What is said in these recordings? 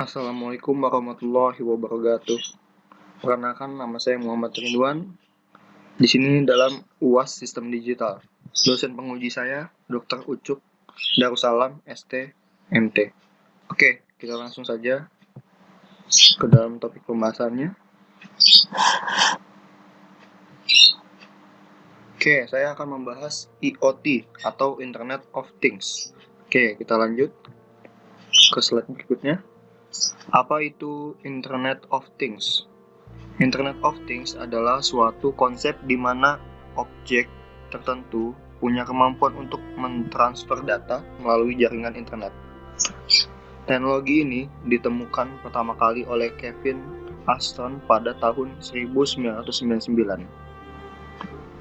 Assalamualaikum warahmatullahi wabarakatuh. Perkenalkan, nama saya Muhammad Ridwan. Di sini dalam UAS Sistem Digital. Dosen penguji saya, Dr. Ucup Darussalam, ST, MT. Oke, kita langsung saja ke dalam topik pembahasannya. Oke, saya akan membahas IoT atau Internet of Things. Oke, kita lanjut ke slide berikutnya. Apa itu Internet of Things? Internet of Things adalah suatu konsep di mana objek tertentu punya kemampuan untuk mentransfer data melalui jaringan internet. Teknologi ini ditemukan pertama kali oleh Kevin Ashton pada tahun 1999.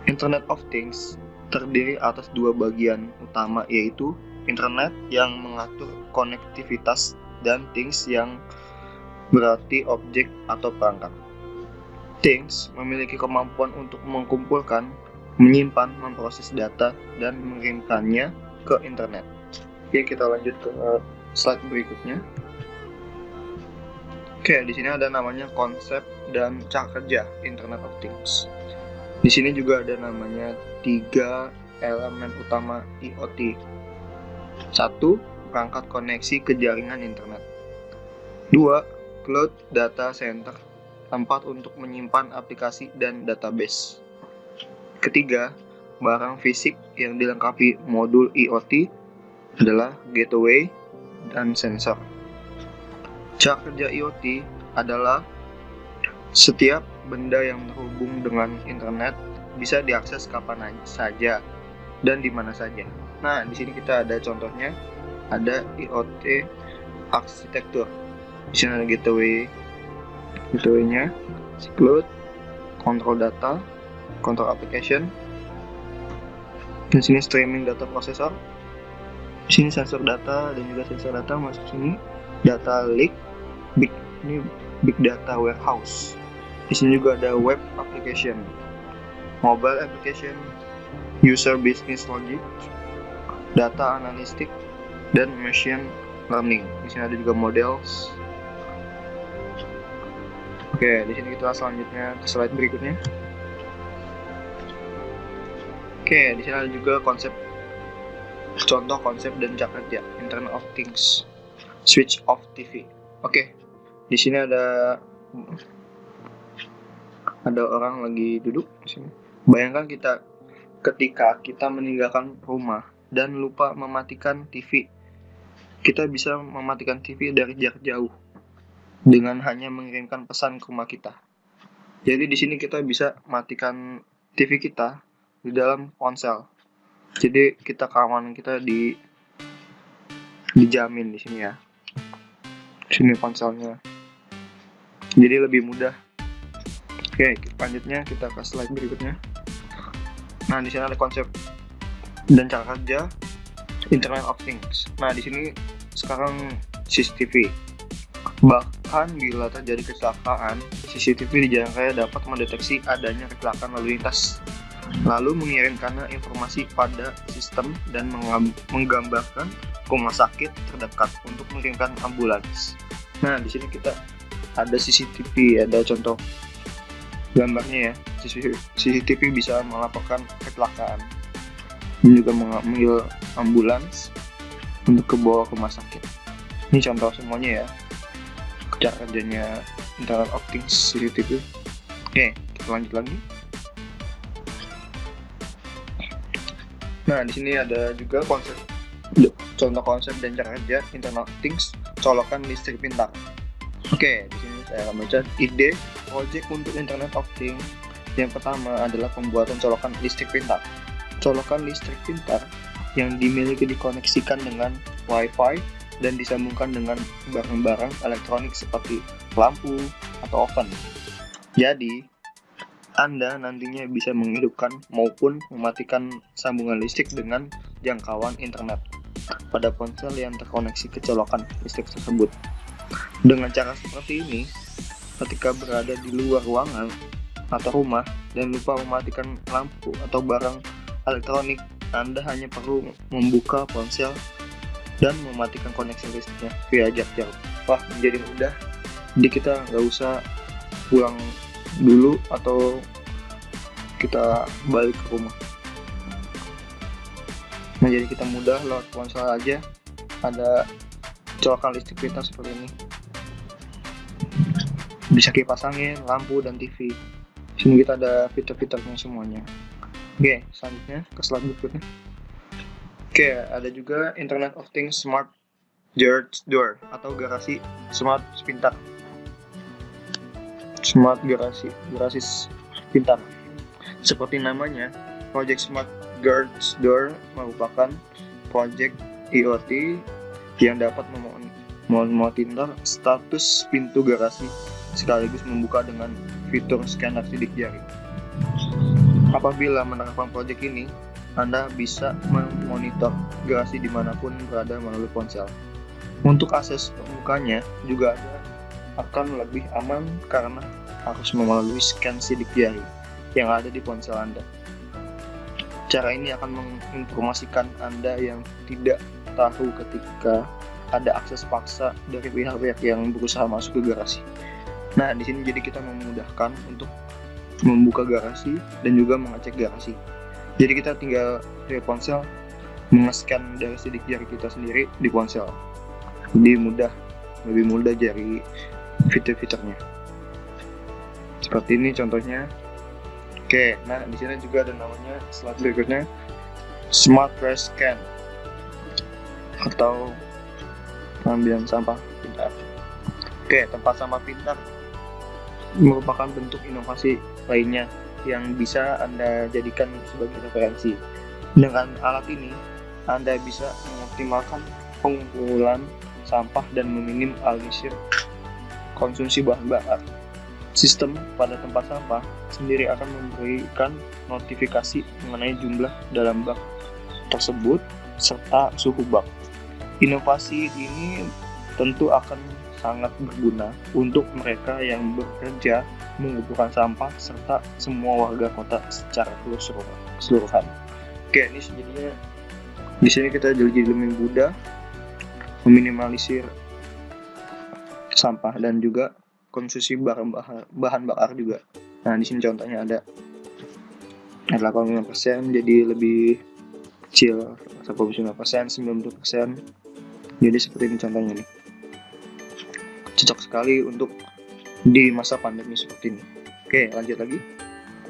Internet of Things terdiri atas dua bagian utama, yaitu internet yang mengatur konektivitas dan things yang berarti objek atau perangkat. Things memiliki kemampuan untuk mengumpulkan, menyimpan, memproses data, dan mengirimkannya ke internet. Oke, kita lanjut ke slide berikutnya. Oke, di sini ada namanya konsep dan cara kerja Internet of Things. Di sini juga ada namanya 3 elemen utama IoT. 1. Perangkat koneksi ke jaringan internet. 2. Cloud data center, tempat untuk menyimpan aplikasi dan database. Ketiga, barang fisik yang dilengkapi modul IoT adalah gateway dan sensor. Cara kerja IoT adalah setiap benda yang terhubung dengan internet bisa diakses kapan saja dan di mana saja. Nah, di sini kita ada contohnya, ada IoT arsitektur. Di sini ada gateway-nya, cloud, control data, control application. Di sini streaming data processor. Di sini sensor data dan juga sensor data masuk sini. Data lake, big data warehouse. Di sini juga ada web application, mobile application, user business logic, data analytic, dan machine learning. Di sini ada juga models. Oke, di sini kita selanjutnya ke slide berikutnya. Oke, di sini ada juga contoh konsep dan cara kerja Internet of Things. Switch off TV. Oke, di sini ada orang lagi duduk di sini. Bayangkan ketika kita meninggalkan rumah dan lupa mematikan TV. Kita bisa mematikan TV dari jarak jauh dengan hanya mengirimkan pesan ke rumah kita. Jadi di sini kita bisa matikan TV kita di dalam ponsel. Jadi keamanan kita dijamin di sini ya. Di sini ponselnya. Jadi lebih mudah. Oke, selanjutnya kita ke slide berikutnya. Nah, di sini ada konsep dan cara kerja Internet of Things. Nah, di sini sekarang CCTV. Bahkan bila terjadi kecelakaan, CCTV di jalan raya dapat mendeteksi adanya kecelakaan lalu lintas, lalu mengirimkan informasi pada sistem dan menggambarkan rumah sakit terdekat untuk mengirimkan ambulans. Nah, di sini kita ada CCTV, ada contoh gambarnya ya. CCTV bisa melaporkan kecelakaan dan juga mengambil ambulans untuk kebawa ke rumah sakit. Ini contoh semuanya ya, cara kerjanya Internet of Things CCTV. Oke, kita lanjut lagi. Nah, di sini ada juga contoh konsep dan cara kerja Internet of Things, colokan listrik pintar. Oke, di sini saya akan baca ide proyek untuk Internet of Things. Yang pertama adalah pembuatan colokan listrik pintar. Colokan listrik pintar yang dimiliki dikoneksikan dengan Wi-Fi dan disambungkan dengan barang-barang elektronik seperti lampu atau oven. Jadi, Anda nantinya bisa menghidupkan maupun mematikan sambungan listrik dengan jangkauan internet pada ponsel yang terkoneksi ke colokan listrik tersebut. Dengan cara seperti ini, ketika berada di luar ruangan atau rumah dan lupa mematikan lampu atau barang elektronik, Anda hanya perlu membuka ponsel dan mematikan koneksi listriknya via jarak jauh. sampah menjadi mudah. Jadi kita nggak usah pulang dulu atau kita balik ke rumah. Nah, jadi kita mudah lewat ponsel aja. Ada colokan listrik kita seperti ini. Bisa kipas angin, lampu, dan TV. Sini kita ada fitur-fiturnya semuanya. Oke, selanjutnya ke slide berikutnya. Oke, ada juga Internet of Things Smart Garage Door atau garasi smart pintar. Smart garasi pintar. Seperti namanya, Project Smart Garage Door merupakan proyek IoT yang dapat memonitor status pintu garasi sekaligus membuka dengan fitur scanner sidik jari. Apabila menerapkan proyek ini, Anda bisa memonitor garasi dimanapun berada melalui ponsel. Untuk akses pembukanya juga akan lebih aman karena harus melalui scan sidik jari yang ada di ponsel Anda. Cara ini akan menginformasikan Anda yang tidak tahu ketika ada akses paksa dari pihak-pihak yang berusaha masuk ke garasi. Nah, di sini jadi kita memudahkan untuk membuka garasi dan juga mengecek garasi. Jadi kita tinggal dari ponsel mengeskan dari sidik jari kita sendiri di ponsel. Jadi lebih mudah dari fitur-fiturnya. Seperti ini contohnya. Oke, nah di sini juga ada namanya slide berikutnya Smart Trash Can atau pengambilan sampah pintar. Oke, tempat sampah pintar merupakan bentuk inovasi lainnya yang bisa Anda jadikan sebagai referensi. Dengan alat ini, Anda bisa mengoptimalkan pengumpulan sampah dan meminimalisir konsumsi bahan bakar. Sistem pada tempat sampah sendiri akan memberikan notifikasi mengenai jumlah dalam bak tersebut serta suhu bak. Inovasi ini tentu akan sangat berguna untuk mereka yang bekerja mengumpulkan sampah serta semua warga kota secara keseluruhan. Oke, ini jadinya di sini kita jadi lebih mudah meminimalisir sampah dan juga konsumsi bahan bakar juga. Nah, di sini contohnya ada 85% jadi lebih kecil, 85%, 90%. Jadi seperti ini contohnya nih. Cocok sekali untuk di masa pandemi seperti ini. Oke, lanjut lagi.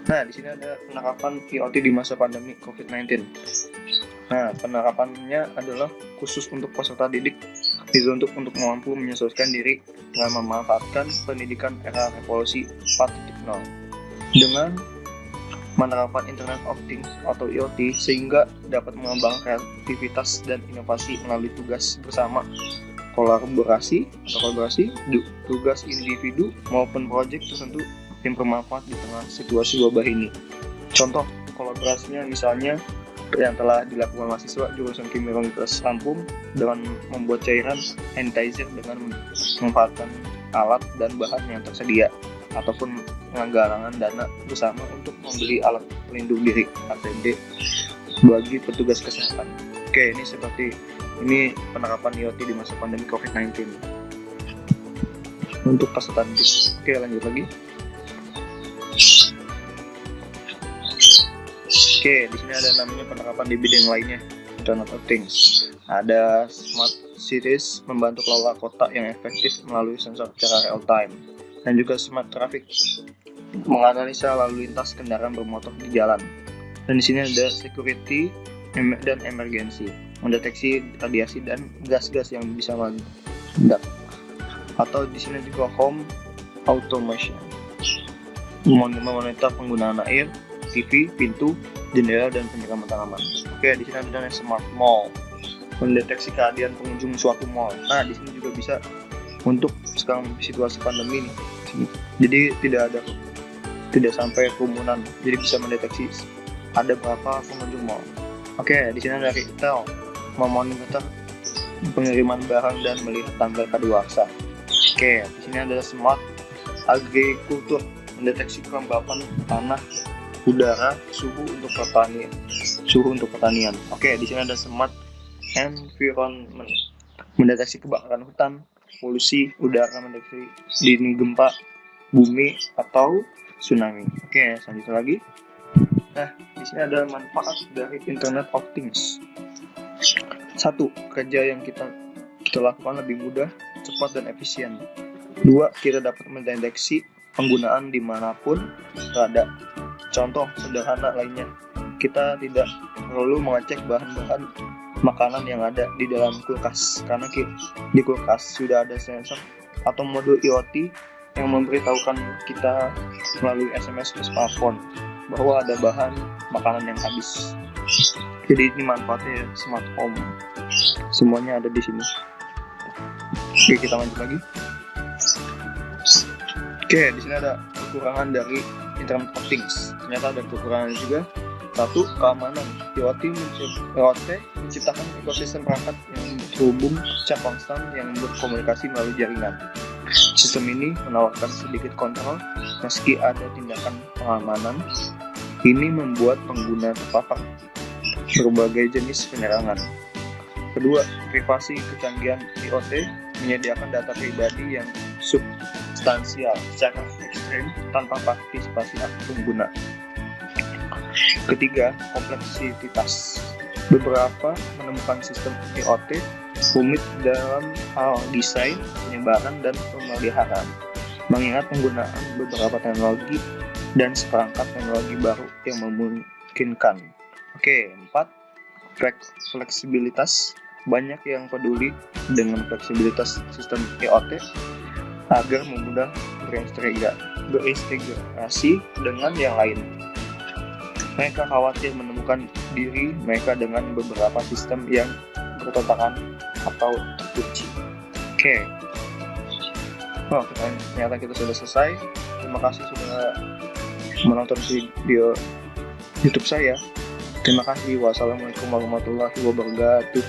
Nah, di sini ada penerapan IoT di masa pandemi COVID-19. Nah, penerapannya adalah khusus untuk peserta didik, untuk mampu menyesuaikan diri dengan memanfaatkan pendidikan era revolusi 4.0 dengan menerapkan Internet of Things atau IoT sehingga dapat mengembangkan kreativitas dan inovasi melalui tugas bersama, kolaborasi, tugas individu maupun proyek tertentu yang bermanfaat di tengah situasi wabah ini. Contoh kolaborasinya misalnya yang telah dilakukan mahasiswa jurusan Kimia Universitas Lampung dengan membuat cairan sanitizer dengan memanfaatkan alat dan bahan yang tersedia, ataupun penggalangan dana bersama untuk membeli alat pelindung diri APD bagi petugas kesehatan. Oke, ini penerapan IoT di masa pandemi COVID-19 untuk peserta didik. Oke, lanjut lagi. Oke, di sini ada namanya penerapan di bidang lainnya, Internet of Things. Ada Smart Cities membantu kelola kota yang efektif melalui sensor secara real time, dan juga Smart Traffic menganalisa lalu lintas kendaraan bermotor di jalan. Dan di sini ada Security dan Emergency, mendeteksi radiasi dan gas-gas yang bisa meledak. Atau di sini juga Home Automation, memonitor penggunaan air, TV, pintu, jendela, dan penyiraman tanaman. Oke, di sini ada Smart Mall, mendeteksi kehadiran pengunjung suatu mall. Nah, di sini juga bisa untuk sekarang situasi pandemi nih. Jadi tidak sampai kerumunan. Jadi bisa mendeteksi ada berapa pengunjung mall. Oke, di sini ada retail, memonitor pengiriman barang dan melihat tanggal kadaluarsa. Oke, di sini ada Smart Agriculture, mendeteksi kelembapan tanah, udara, suhu untuk pertanian. Oke, di sini ada Smart Environment, mendeteksi kebakaran hutan, polusi udara, mendeteksi dini gempa bumi atau tsunami. Oke, selanjutnya lagi. Nah, di sini ada manfaat dari Internet of Things. 1. Kerja yang kita lakukan lebih mudah, cepat, dan efisien. 2. Kita dapat mendeteksi penggunaan dimanapun berada. Contoh sederhana lainnya, kita tidak perlu mengecek bahan-bahan makanan yang ada di dalam kulkas, karena di kulkas sudah ada sensor atau modul IoT yang memberitahukan kita melalui SMS ke smartphone bahwa ada bahan makanan yang habis. Jadi ini manfaatnya smart home. Semuanya ada di sini. Oke, kita lanjut lagi. Oke, di sini ada kekurangan dari Internet of Things. Ternyata ada kekurangan juga. 1. Keamanan. IoT menciptakan ekosistem perangkat yang terhubung secara konstan yang berkomunikasi melalui jaringan. Sistem ini menawarkan sedikit kontrol meski ada tindakan pengamanan. Ini membuat pengguna terpapar berbagai jenis penyerangan. Kedua, privasi. Kecanggihan IoT menyediakan data pribadi yang substansial secara ekstrem tanpa partisipasi pengguna. Ketiga, kompleksitas. Beberapa menemukan sistem IoT rumit dalam hal desain, penyebaran, dan pemeliharaan, mengingat penggunaan beberapa teknologi dan seperangkat teknologi baru yang memungkinkan. Oke, 4. Fleksibilitas. Banyak yang peduli dengan fleksibilitas sistem IoT agar mudah berintegrasi dengan yang lain. Mereka khawatir menemukan diri mereka dengan beberapa sistem yang bertentangan atau terkunci. Oke. Oh, ternyata kita sudah selesai. Terima kasih sudah menonton video YouTube saya. Terima kasih. Wassalamualaikum warahmatullahi wabarakatuh.